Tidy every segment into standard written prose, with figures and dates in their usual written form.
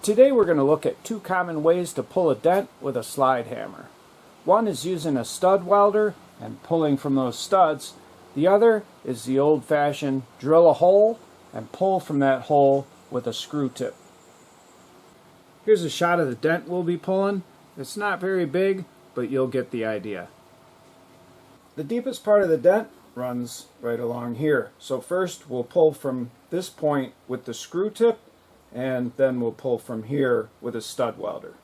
Today we're going to look at two common ways to pull a dent with a slide hammer. One is using a stud welder and pulling from those studs. The other is the old-fashioned drill a hole and pull from that hole with a screw tip. Here's a shot of the dent we'll be pulling. It's not very big, but you'll get the idea. The deepest part of the dent runs right along here. So first we'll pull from this point with the screw tip, and then we'll pull from here with a stud welder.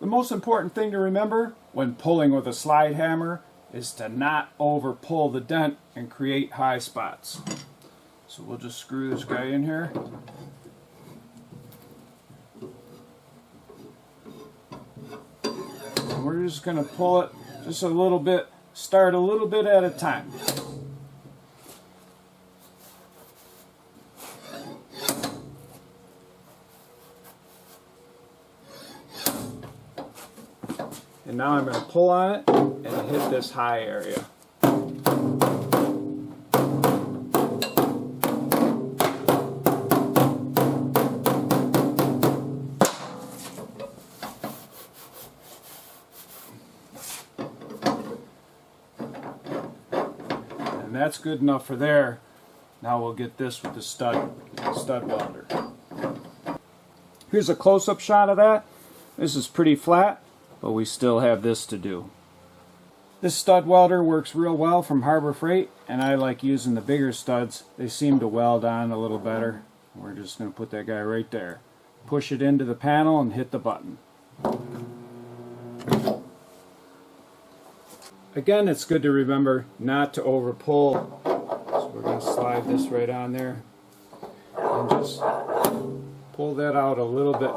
The most important thing to remember when pulling with a slide hammer is to not over pull the dent and create high spots. So we'll just screw this guy in here. And we're just going to pull it just a little bit, start a little bit at a time. And now I'm going to pull on it and hit this high area. And that's good enough for there. Now we'll get this with the stud welder. Here's a close-up shot of that. This is pretty flat, but we still have this to do. This stud welder works real well from Harbor Freight, and I like using the bigger studs. They seem to weld on a little better. We're just going to put that guy right there. Push it into the panel and hit the button. Again, it's good to remember not to over pull. So we're going to slide this right on there and just pull that out a little bit.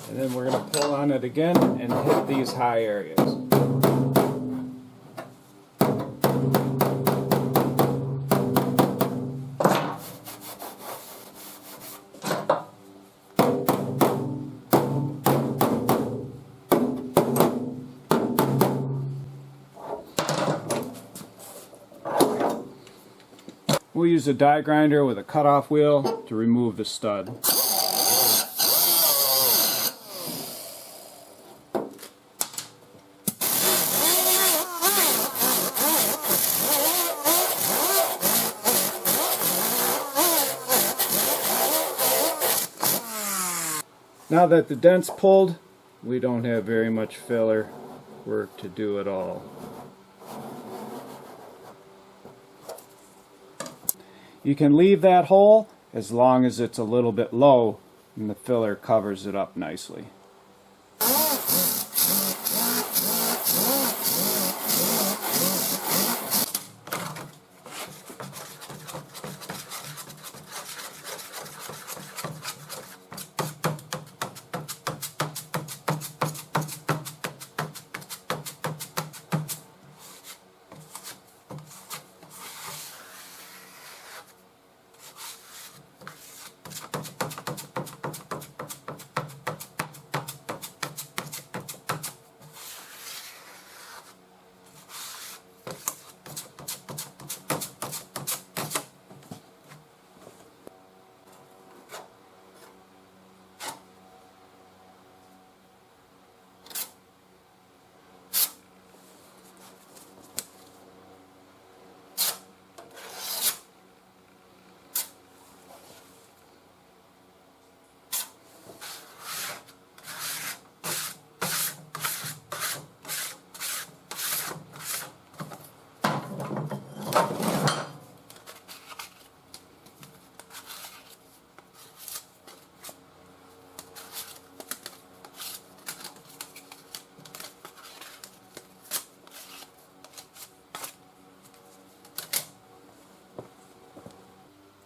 And then we're going to pull on it again and hit these high areas. We'll use a die grinder with a cutoff wheel to remove the stud. Now that the dent's pulled, we don't have very much filler work to do at all. You can leave that hole as long as it's a little bit low and the filler covers it up nicely.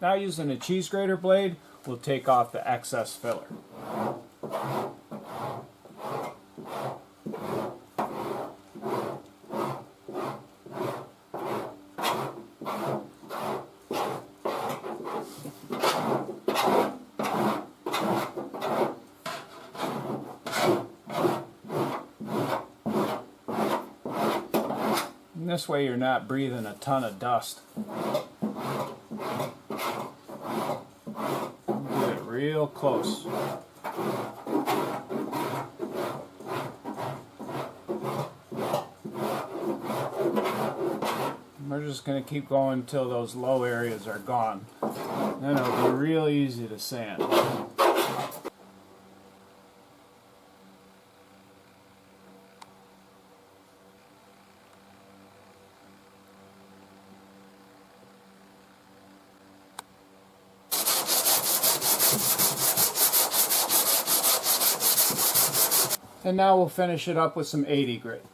Now using a cheese grater blade, we'll take off the excess filler. this way you're not breathing a ton of dust. Get it real close. We're just going to keep going until those low areas are gone. Then it'll be real easy to sand. And now we'll finish it up with some 80 grit.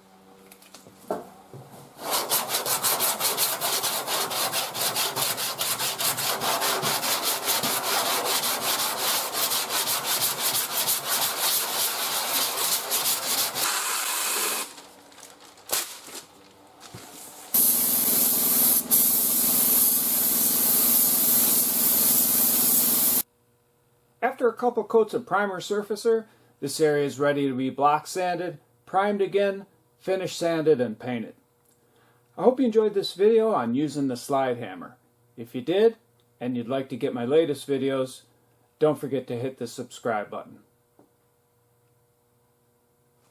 After a couple coats of primer surfacer, this area is ready to be block sanded, primed again, finish sanded, and painted. I hope you enjoyed this video on using the slide hammer. If you did, and you'd like to get my latest videos, don't forget to hit the subscribe button.